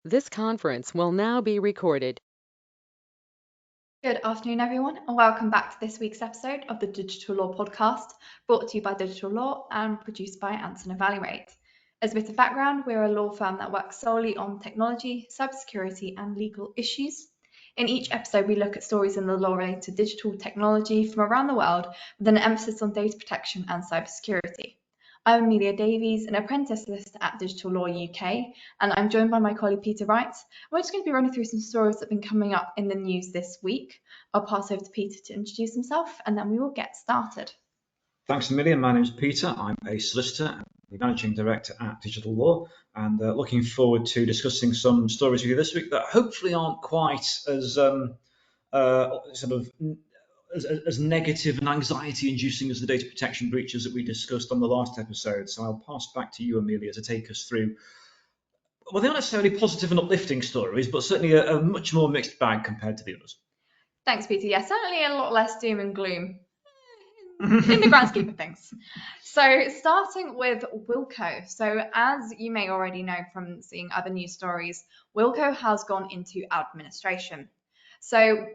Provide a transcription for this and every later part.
This conference will now be recorded. Good afternoon, everyone, and welcome back to this week's episode of the Digital Law Podcast, brought to you by Digital Law and produced by Anson Evaluate. As a bit of background, we're a law firm that works solely on technology, cybersecurity, and legal issues. In each episode, we look at stories in the law related to digital technology from around the world with an emphasis on data protection and cybersecurity. I'm Amelia Davies, an apprentice solicitor at Digital Law UK, and I'm joined by my colleague Peter Wright. We're just going to be running through some stories that have been coming up in the news this week. I'll pass over to Peter to introduce himself, and then we will get started. Thanks a million. My name is Peter. I'm a solicitor and the managing director at Digital Law, and looking forward to discussing some stories with you this week that hopefully aren't quite as as negative and anxiety-inducing as the data protection breaches that we discussed on the last episode. So I'll pass back to you, Amelia, to take us through. Well, they're not necessarily positive and uplifting stories, but certainly a much more mixed bag compared to the others. Thanks, Peter. Yeah, certainly a lot less doom and gloom in the grand scheme of things. So starting with Wilko. So as you may already know from seeing other news stories, Wilko has gone into administration. So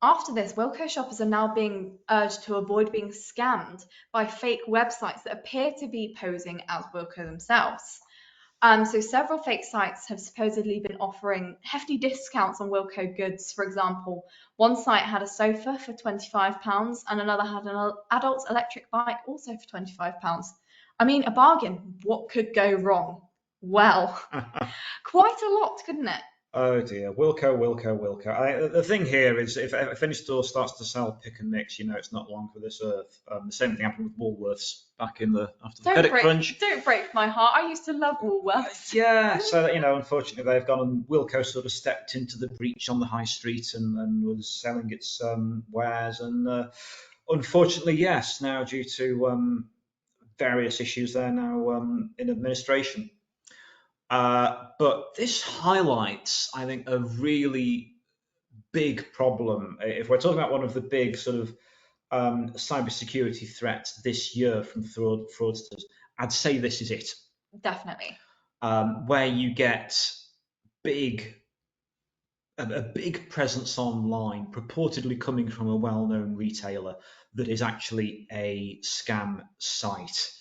after this, Wilko shoppers are now being urged to avoid being scammed by fake websites that appear to be posing as Wilko themselves. So several fake sites have supposedly been offering hefty discounts on Wilko goods. For example, one site had a sofa for £25 and another had an adult electric bike also for £25. I mean, a bargain. What could go wrong? Well, quite a lot, couldn't it? Oh dear, Wilko. The thing here is, if any store starts to sell pick and mix, you know it's not long for this earth. The same thing happened with Woolworths back in after the credit crunch. Don't break my heart. I used to love Woolworths. Yeah, so unfortunately they've gone and Wilko sort of stepped into the breach on the high street and was selling its wares, and unfortunately, yes, now due to various issues, they're now in administration. But this highlights, I think, a really big problem. If we're talking about one of the big sort of cybersecurity threats this year from fraudsters, I'd say this is it. Definitely. Where you get a big presence online, purportedly coming from a well-known retailer that is actually a scam site.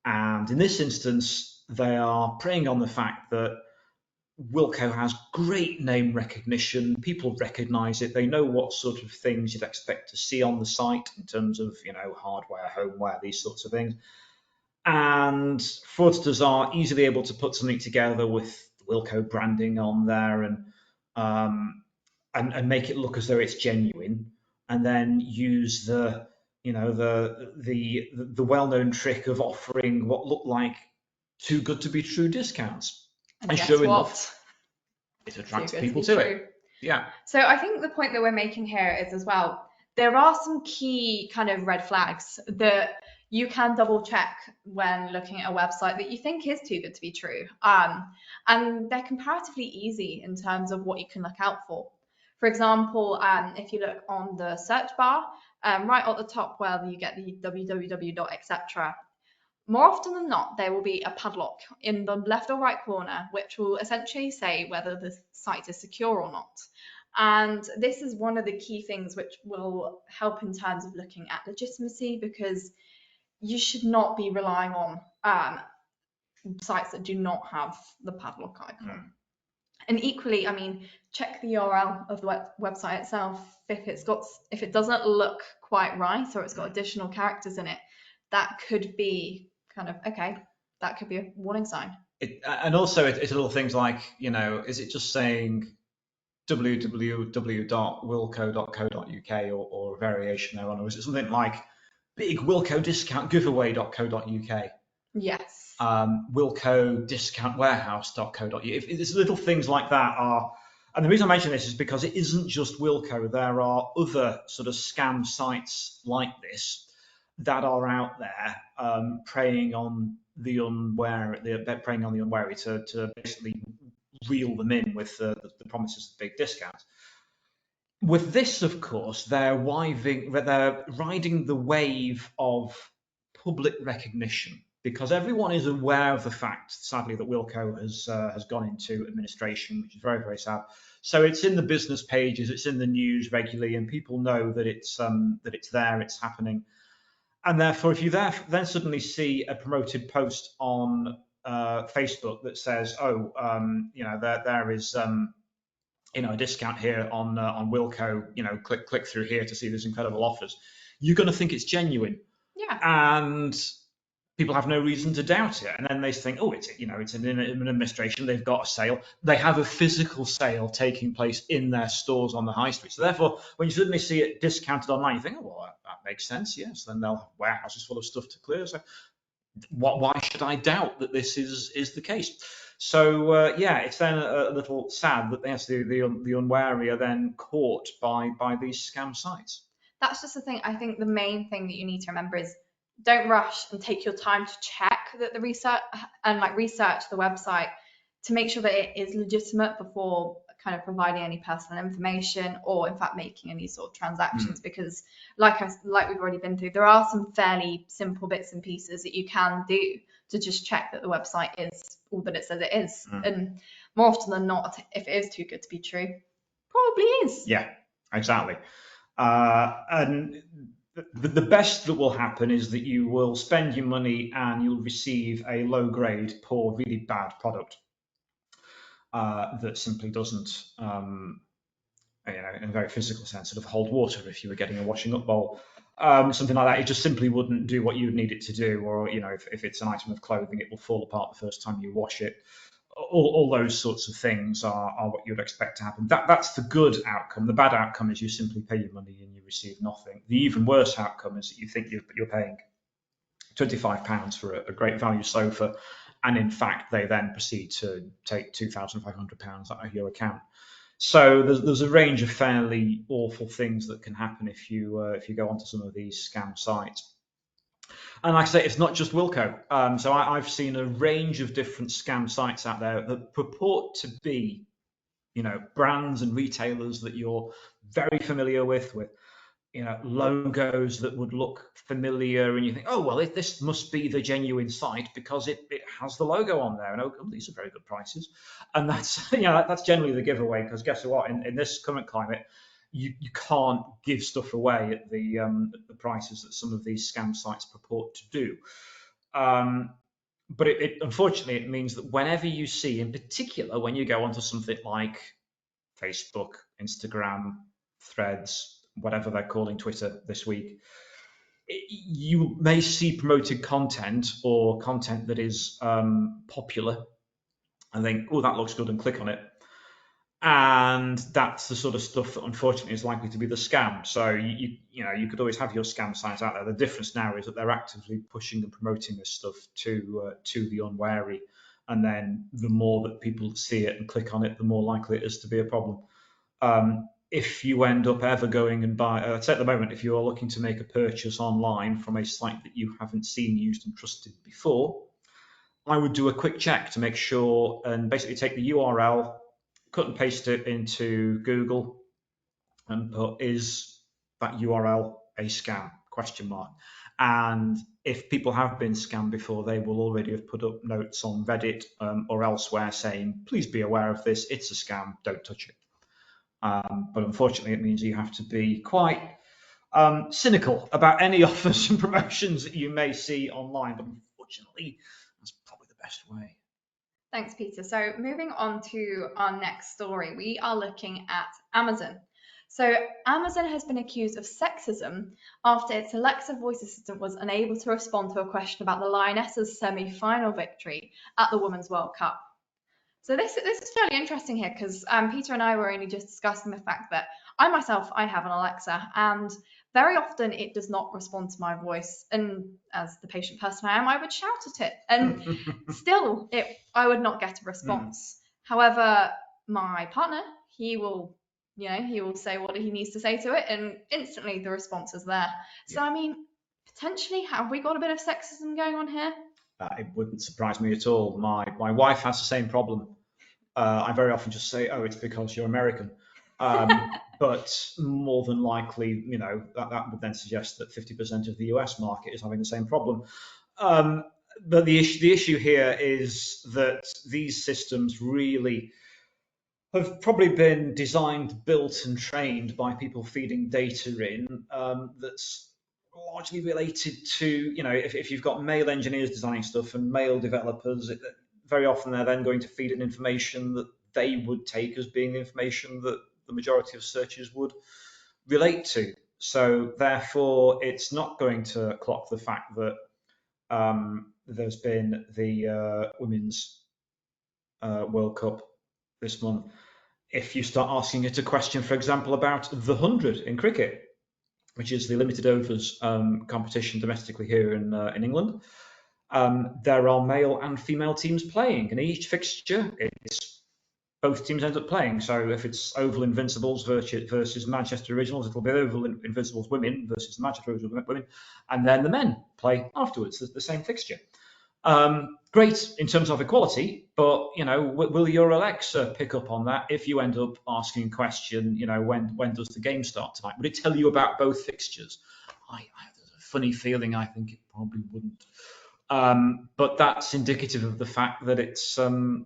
And in this instance, they are preying on the fact that Wilko has great name recognition. People recognize it. They know what sort of things you'd expect to see on the site in terms of, hardware, homeware, these sorts of things. And fraudsters are easily able to put something together with Wilko branding on there and make it look as though it's genuine, and then use the well-known trick of offering what look like too good to be true discounts. And sure enough, it attracts people to it. Yeah. So I think the point that we're making here is as well, there are some key kind of red flags that you can double check when looking at a website that you think is too good to be true. And they're comparatively easy in terms of what you can look out for. For example, if you look on the search bar, right at the top where you get the www.etc., more often than not, there will be a padlock in the left or right corner, which will essentially say whether the site is secure or not. And this is one of the key things which will help in terms of looking at legitimacy, because you should not be relying on sites that do not have the padlock icon. And equally, I mean, check the URL of the website itself. If it doesn't look quite right, or it's got additional characters in it, that could be kind of, okay, that could be a warning sign. And also it's little things like, is it just saying www.wilko.co.uk or a variation thereon, or is it something like big Wilko discount giveaway.co.uk? Yes. Wilko discount warehouse.co.uk. If there's little things like that are, and the reason I mention this is because it isn't just Wilko. There are other sort of scam sites like this that are out there preying on the unwary to basically reel them in with the promises of big discounts. With this, of course, they're riding the wave of public recognition because everyone is aware of the fact, sadly, that Wilco has gone into administration, which is very, very sad. So it's in the business pages, it's in the news regularly, and people know that it's there, it's happening. And therefore, if you then suddenly see a promoted post on Facebook that says, "Oh, there is a discount here on Wilco, click through here to see these incredible offers," you're going to think it's genuine, Yeah. and people have no reason to doubt it. And then they think, oh, it's an administration, they've got a sale, they have a physical sale taking place in their stores on the high street. So therefore, when you suddenly see it discounted online, you think, oh, well, that makes sense. Yes, then they'll have warehouses full of stuff to clear. So why should I doubt that this is the case? So it's then a little sad that the unwary are then caught by these scam sites. That's just the thing. I think the main thing that you need to remember is don't rush and take your time to check that the research and research the website to make sure that it is legitimate before kind of providing any personal information or in fact making any sort of transactions, because like we've already been through, there are some fairly simple bits and pieces that you can do to just check that the website is all that it says it is. And more often than not, if it is too good to be true, probably is. Yeah, exactly. And the best that will happen is that you will spend your money and you'll receive a low grade, poor, really bad product that simply doesn't, in a very physical sense, sort of hold water if you were getting a washing up bowl. Something like that, it just simply wouldn't do what you would need it to do. Or, if it's an item of clothing, it will fall apart the first time you wash it. All those sorts of things are what you'd expect to happen. That's the good outcome. The bad outcome is you simply pay your money and you receive nothing. The even worse outcome is that you think you're paying £25 for a great value sofa, and in fact they then proceed to take £2,500 out of your account. So there's a range of fairly awful things that can happen if you go onto some of these scam sites. And like I say, it's not just Wilco. So I've seen a range of different scam sites out there that purport to be, brands and retailers that you're very familiar with logos that would look familiar, and you think, oh, well, this must be the genuine site because it has the logo on there, and oh, these are very good prices. And that's that's generally the giveaway, because guess what? In this current climate, you can't give stuff away at the prices that some of these scam sites purport to do. But unfortunately, it means that whenever you see, in particular, when you go onto something like Facebook, Instagram, Threads, whatever they're calling Twitter this week, you may see promoted content or content that is popular and think, oh, that looks good, and click on it. And that's the sort of stuff that unfortunately is likely to be the scam. So you could always have your scam sites out there. The difference now is that they're actively pushing and promoting this stuff to the unwary, and then the more that people see it and click on it, the more likely it is to be a problem. If you end up ever going and buy, at the moment, if you are looking to make a purchase online from a site that you haven't seen, used, and trusted before, I would do a quick check to make sure, and basically take the URL, cut and paste it into Google, and put, is that URL a scam? ? And if people have been scammed before, they will already have put up notes on Reddit or elsewhere saying, please be aware of this, it's a scam, don't touch it. But unfortunately, it means you have to be quite cynical about any offers and promotions that you may see online. But unfortunately, that's probably the best way. Thanks, Peter. So moving on to our next story, we are looking at Amazon. So Amazon has been accused of sexism after its Alexa voice assistant was unable to respond to a question about the Lionesses' semi-final victory at the Women's World Cup. So this is fairly interesting here, because Peter and I were only just discussing the fact that I have an Alexa, and very often it does not respond to my voice. And as the patient person I am, I would shout at it, and still I would not get a response. However, my partner, he will say what he needs to say to it, and instantly the response is there. So I mean, potentially, have we got a bit of sexism going on here? It wouldn't surprise me at all. My wife has the same problem. I very often just say, oh, it's because you're American. But more than likely, that would then suggest that 50% of the US market is having the same problem. but the issue here is that these systems really have probably been designed, built, and trained by people feeding data in, that's largely related to, if you've got male engineers designing stuff and male developers, very often they're then going to feed in information that they would take as being the information that the majority of searches would relate to. So therefore, it's not going to clock the fact that there's been the Women's World Cup this month. If you start asking it a question, for example, about the 100 in cricket, which is the limited overs competition domestically here in England, there are male and female teams playing, and each fixture, both teams end up playing. So if it's Oval Invincibles versus Manchester Originals, it'll be Oval Invincibles women versus Manchester Originals women, and then the men play afterwards, the same fixture. Great in terms of equality, but will your Alexa pick up on that if you end up asking a question? When does the game start tonight? Would it tell you about both fixtures? I have a funny feeling I think it probably wouldn't. But that's indicative of the fact that it's a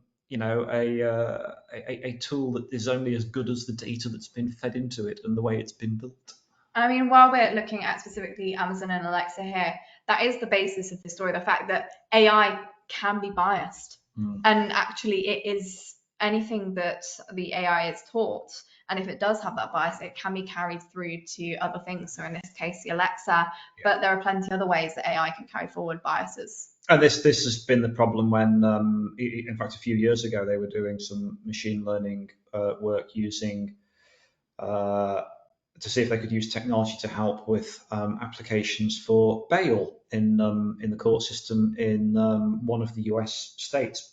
tool that is only as good as the data that's been fed into it and the way it's been built. I mean, while we're looking at specifically Amazon and Alexa here, that is the basis of the story, the fact that AI can be biased. And actually it is anything that the AI is taught. And if it does have that bias, it can be carried through to other things. So in this case, the Alexa, but there are plenty of other ways that AI can carry forward biases. And this has been the problem when, in fact, a few years ago, they were doing some machine learning work using to see if they could use technology to help with applications for bail in the court system in one of the US states.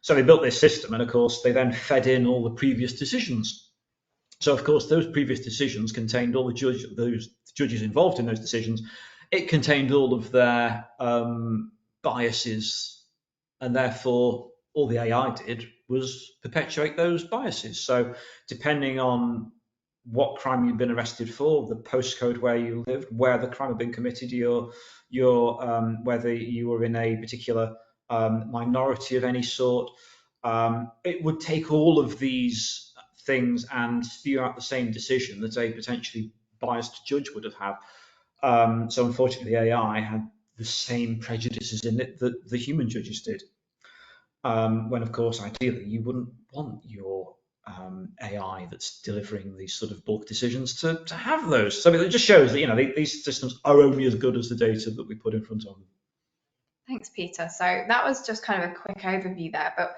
So they built this system, and of course they then fed in all the previous decisions. So of course those previous decisions contained all those judges involved in those decisions. It contained all of their biases, and therefore all the AI did was perpetuate those biases. So depending on what crime you've been arrested for, the postcode where you lived, where the crime had been committed, whether you were in a particular minority of any sort, it would take all of these things and spew out the same decision that a potentially biased judge would have had. So unfortunately, the AI had the same prejudices in it that the human judges did. When of course, ideally, you wouldn't want your AI that's delivering these sort of bulk decisions to have those. So it just shows that these systems are only as good as the data that we put in front of them. Thanks, Peter. So that was just kind of a quick overview there, but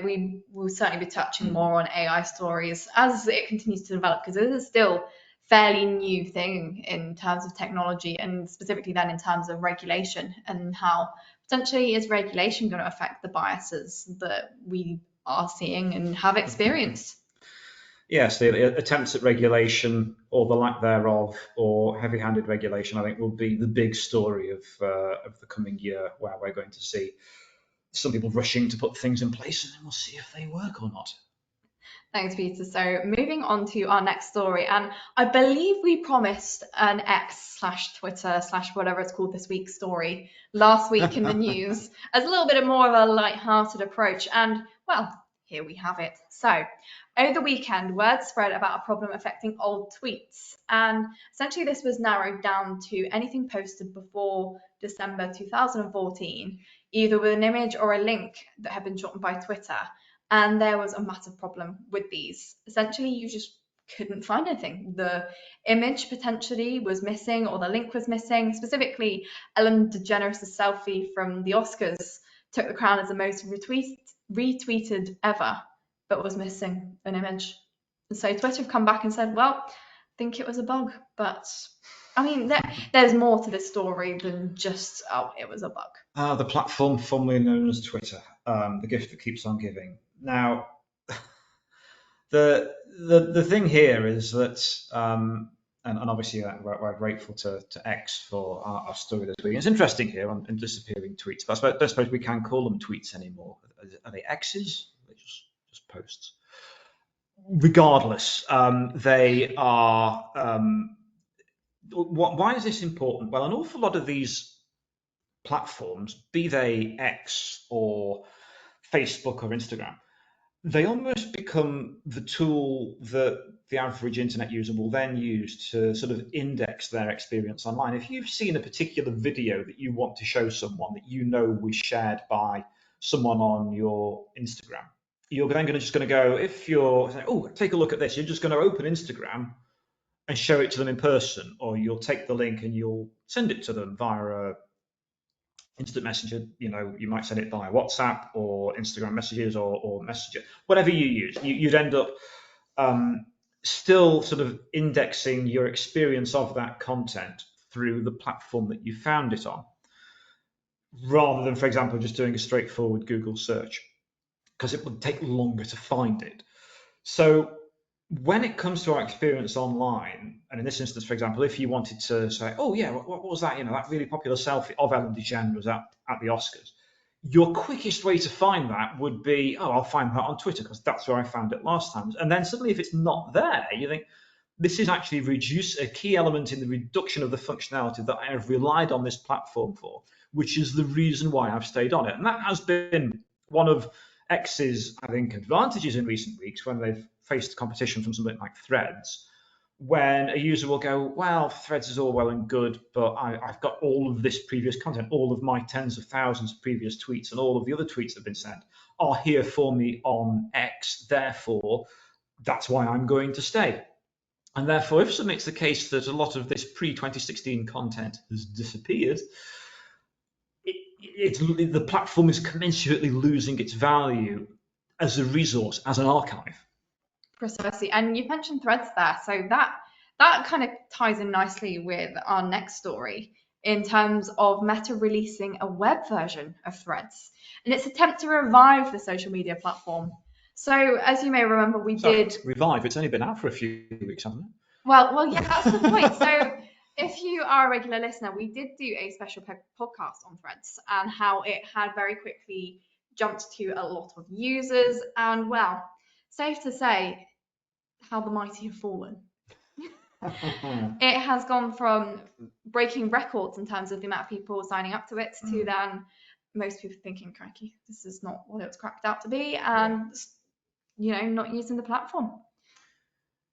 we will certainly be touching more on AI stories as it continues to develop, because it is still fairly new thing in terms of technology, and specifically then in terms of regulation, and how potentially is regulation going to affect the biases that we are seeing and have experienced. Yes, the attempts at regulation, or the lack thereof, or heavy-handed regulation, I think will be the big story of the coming year, where we're going to see some people rushing to put things in place, and then we'll see if they work or not. Thanks, Peter. So moving on to our next story, and I believe we promised an X/Twitter/ whatever it's called this week story last week in the news as a little bit more of a light-hearted approach, and well, here we have it. So over the weekend, word spread about a problem affecting old tweets, and essentially this was narrowed down to anything posted before December 2014, either with an image or a link that had been shortened by Twitter. And there was a massive problem with these. Essentially, you just couldn't find anything. The image potentially was missing, or the link was missing. Specifically, Ellen DeGeneres' selfie from the Oscars took the crown as the most retweeted ever, but was missing an image. And so Twitter have come back and said, well, I think it was a bug. But I mean, there's more to this story than just, oh, it was a bug. The platform formerly known as Twitter, the gift that keeps on giving. Now, the thing here is that, and obviously we're grateful to X for our story this week. It's interesting here on disappearing tweets, but I don't suppose we can call them tweets anymore. Are they X's? Are they just posts? Regardless, they are. Why is this important? Well, an awful lot of these platforms, be they X or Facebook or Instagram, they almost become the tool that the average internet user will then use to sort of index their experience online. If you've seen a particular video that you want to show someone that you know was shared by someone on your Instagram, you're then just going to go, if you're saying, oh, take a look at this, you're just going to open Instagram and show it to them in person, or you'll take the link and you'll send it to them via a instant messenger. You might send it via WhatsApp or Instagram messages or Messenger, whatever you use. You'd end up still sort of indexing your experience of that content through the platform that you found it on, rather than, for example, just doing a straightforward Google search, because it would take longer to find it. So when it comes to our experience online, and in this instance, for example, if you wanted to say, oh yeah, what was that? That really popular selfie of Ellen DeGeneres at the Oscars. Your quickest way to find that would be, oh, I'll find that on Twitter because that's where I found it last time. And then suddenly, if it's not there, you think, this is actually a key element in the reduction of the functionality that I have relied on this platform for, which is the reason why I've stayed on it. And that has been one of X's, I think, advantages in recent weeks when they've faced competition from something like Threads, when a user will go, well, Threads is all well and good, but I've got all of this previous content, all of my tens of thousands of previous tweets and all of the other tweets that have been sent are here for me on X, therefore, that's why I'm going to stay. And therefore, if suddenly it's the case that a lot of this pre-2016 content has disappeared, the platform is commensurately losing its value as a resource, as an archive. Precisely. And you mentioned Threads there. So that kind of ties in nicely with our next story in terms of Meta releasing a web version of Threads in its attempt to revive the social media platform. So as you may remember, we did revive. It's only been out for a few weeks, hasn't it? Well, yeah, that's the point. So if you are a regular listener, we did do a special podcast on Threads and how it had very quickly jumped to a lot of users. And well, safe to say, how the mighty have fallen. It has gone from breaking records in terms of the amount of people signing up to it to then most people thinking, crikey, this is not what it was cracked out to be, and not using the platform.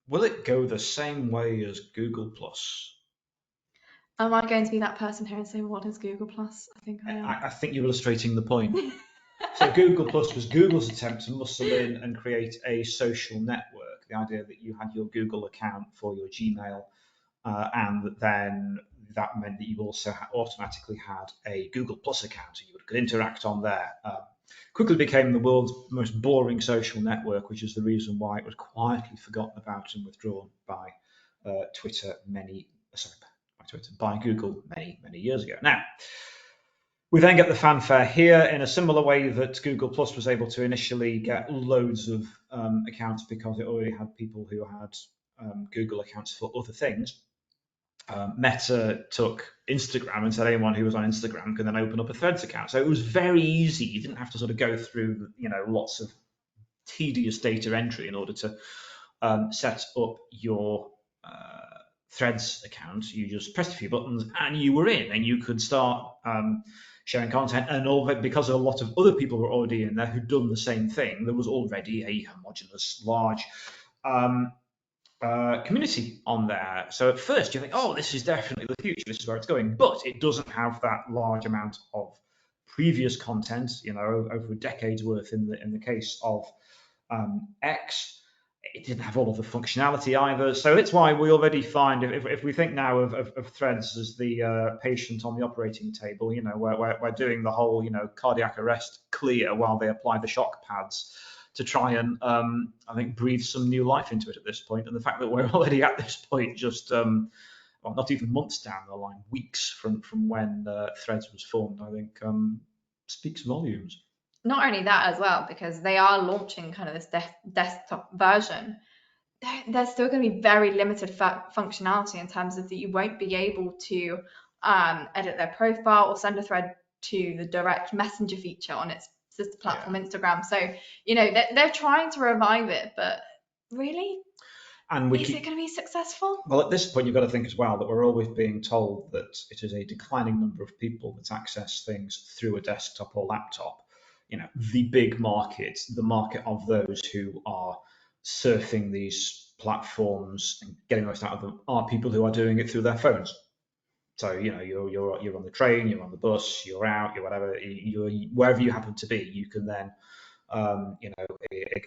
Will it go the same way as Google Plus? Am I going to be that person here and say, what is Google Plus? I think I am. I think you're illustrating the point. So Google Plus was Google's attempt to muscle in and create a social network. The idea that you had your Google account for your Gmail, and then that meant that you also automatically had a Google Plus account, so you could interact on there. Quickly became the world's most boring social network, which is the reason why it was quietly forgotten about and withdrawn by by Google many years ago. Now, we then get the fanfare here in a similar way that Google Plus was able to initially get loads of accounts because it already had people who had Google accounts for other things. Meta took Instagram and said anyone who was on Instagram can then open up a Threads account. So it was very easy. You didn't have to sort of go through, lots of tedious data entry in order to set up your Threads account. You just pressed a few buttons and you were in, and you could start sharing content. And all that, because a lot of other people were already in there who'd done the same thing, there was already a homogeneous, large community on there. So at first you think, oh, this is definitely the future, this is where it's going, but it doesn't have that large amount of previous content, over a decade's worth in the case of X. It didn't have all of the functionality either. So it's why we already find, if we think now of Threads as the patient on the operating table, we're doing the whole, cardiac arrest clear while they apply the shock pads to try and, I think, breathe some new life into it at this point. And the fact that we're already at this point, just, not even months down the line, weeks from when Threads was formed, I think speaks volumes. Not only that as well, because they are launching kind of this desktop version, there's still going to be very limited functionality in terms of that you won't be able to edit their profile or send a thread to the direct messenger feature on its sister platform, Instagram. So, they're trying to revive it, but really? And is it going to be successful? Well, at this point, you've got to think as well that we're always being told that it is a declining number of people that access things through a desktop or laptop. The big market, the market of those who are surfing these platforms and getting most out of them, are people who are doing it through their phones. So you're on the train, you're on the bus, you're out, you're whatever, you're wherever you happen to be, you can then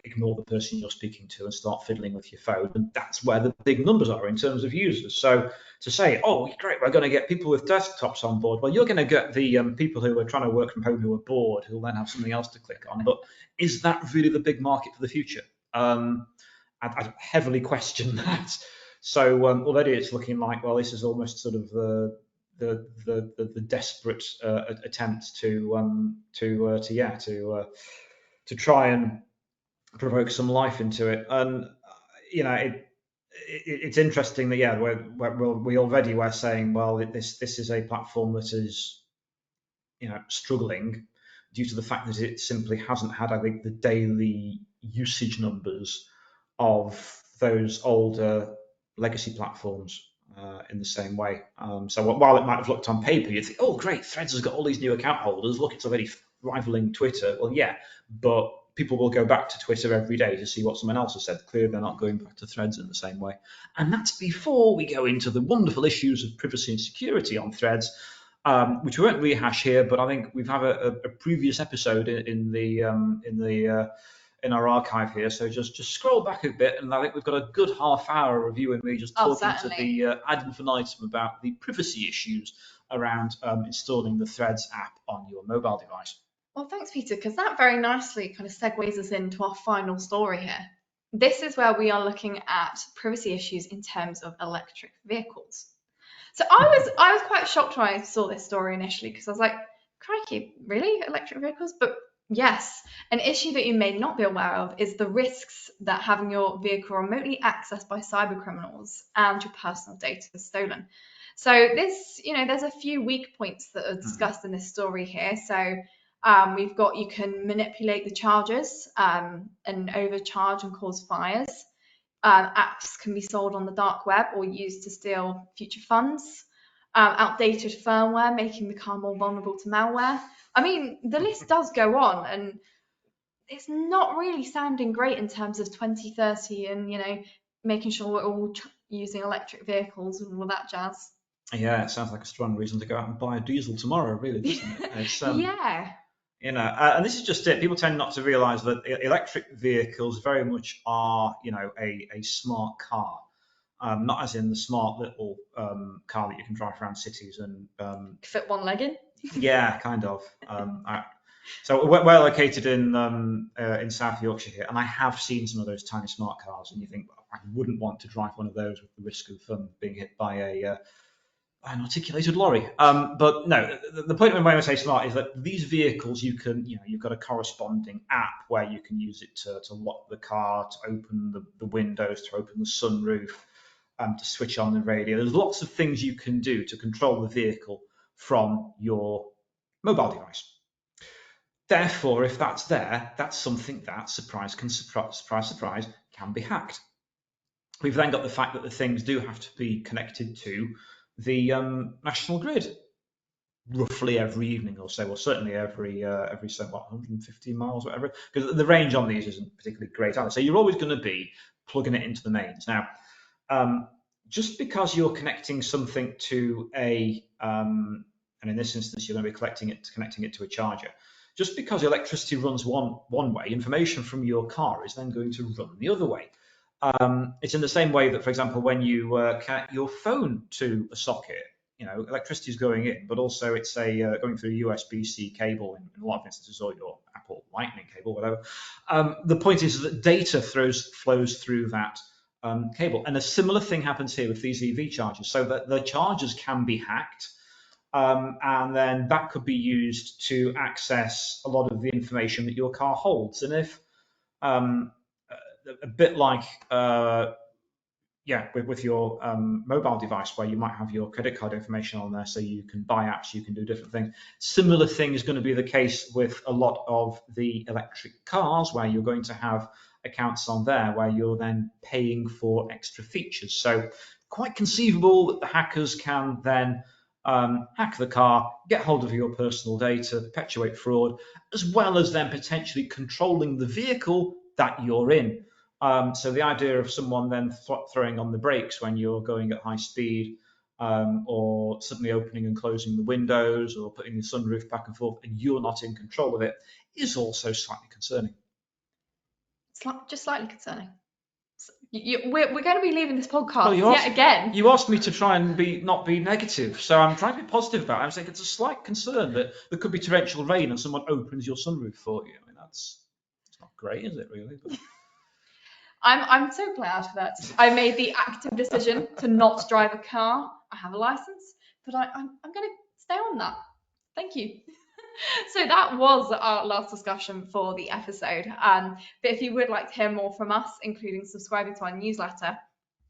ignore the person you're speaking to and start fiddling with your phone. And that's where the big numbers are in terms of users. So to say, oh, great, we're going to get people with desktops on board. Well, you're going to get the people who are trying to work from home who are bored, who'll then have something else to click on. But is that really the big market for the future? I heavily question that. So already it's looking like, well, this is almost sort of the desperate attempt to try and provoke some life into it. And it's interesting that we already were saying, well, this is a platform that is struggling due to the fact that it simply hasn't had, I think, the daily usage numbers of those older legacy platforms in the same way. So while it might have looked on paper, you'd think, oh, great, Threads has got all these new account holders. Look, it's already rivaling Twitter. Well, yeah, but people will go back to Twitter every day to see what someone else has said. Clearly, they're not going back to Threads in the same way. And that's before we go into the wonderful issues of privacy and security on Threads, which we won't rehash here, but I think we've had a previous episode in our archive here. So just scroll back a bit, and I think we've got a good half hour reviewing me just talking to the ad infinitum about the privacy issues around installing the Threads app on your mobile device. Well, thanks, Peter, because that very nicely kind of segues us into our final story here. This is where we are looking at privacy issues in terms of electric vehicles. So I was quite shocked when I saw this story initially, because I was like, crikey, really? Electric vehicles? But yes, an issue that you may not be aware of is the risks that having your vehicle remotely accessed by cyber criminals and your personal data is stolen. So this, there's a few weak points that are discussed in this story here. So we've got, you can manipulate the chargers and overcharge and cause fires. Apps can be sold on the dark web or used to steal future funds. Outdated firmware, making the car more vulnerable to malware. I mean, the list does go on, and it's not really sounding great in terms of 2030 and, making sure we're all using electric vehicles and all that jazz. Yeah, it sounds like a strong reason to go out and buy a diesel tomorrow, really, doesn't it? It's, yeah. And this is just it. People tend not to realise that electric vehicles very much are, a smart car. Not as in the smart little car that you can drive around cities and fit one leg in. Yeah, kind of. So we're located in South Yorkshire here, and I have seen some of those tiny smart cars, and you think, I wouldn't want to drive one of those with the risk of being hit by an articulated lorry. But no, the point when I say smart is that these vehicles, you've got a corresponding app where you can use it to lock the car, to open the windows, to open the sunroof, to switch on the radio. There's lots of things you can do to control the vehicle from your mobile device. Therefore, if that's there, that's something that, surprise, can be hacked. We've then got the fact that the things do have to be connected to the national grid roughly every evening or so, or certainly every 115 miles, whatever, because the range on these isn't particularly great either. So you're always going to be plugging it into the mains. Now, just because you're connecting something to and in this instance you're going to be connecting it to a charger, just because electricity runs one way, information from your car is then going to run the other way. It's in the same way that, for example, when you connect your phone to a socket, electricity is going in, but also it's going through a USB-C cable in a lot of instances, or your Apple Lightning cable, whatever. The point is that data flows through that cable, and a similar thing happens here with these EV chargers, so that the chargers can be hacked. And then that could be used to access a lot of the information that your car holds. And if a bit like with your mobile device, where you might have your credit card information on there, so you can buy apps, you can do different things. Similar thing is going to be the case with a lot of the electric cars, where you're going to have accounts on there where you're then paying for extra features. So quite conceivable that the hackers can then hack the car, get hold of your personal data, perpetuate fraud, as well as then potentially controlling the vehicle that you're in. So the idea of someone then throwing on the brakes when you're going at high speed, or suddenly opening and closing the windows, or putting the sunroof back and forth, and you're not in control of it, is also slightly concerning. Just slightly concerning. We're going to be leaving this podcast yet again. You asked me to try and not be negative, so I'm trying to be positive about it. I'm saying it's a slight concern that there could be torrential rain and someone opens your sunroof for you. I mean, it's not great, is it, really? But... I'm so glad that I made the active decision to not drive a car. I have a license, but I'm going to stay on that. Thank you. So that was our last discussion for the episode. But if you would like to hear more from us, including subscribing to our newsletter,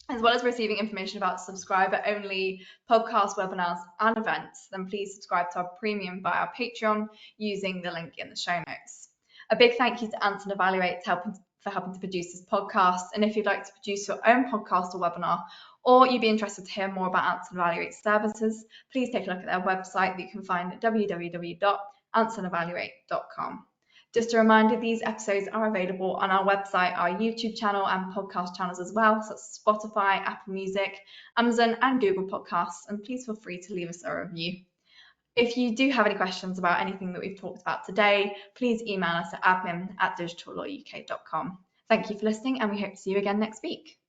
as well as receiving information about subscriber-only podcasts, webinars, and events, then please subscribe to our premium via our Patreon using the link in the show notes. A big thank you to Anson Evaluate for helping to produce this podcast. And if you'd like to produce your own podcast or webinar, or you'd be interested to hear more about Anson Evaluate services, please take a look at their website that you can find at www.ansonevaluate.com. Just a reminder, these episodes are available on our website, our YouTube channel, and podcast channels as well, such as Spotify, Apple Music, Amazon, and Google Podcasts. And please feel free to leave us a review. If you do have any questions about anything that we've talked about today, please email us at admin@digitallawuk.com. Thank you for listening, and we hope to see you again next week.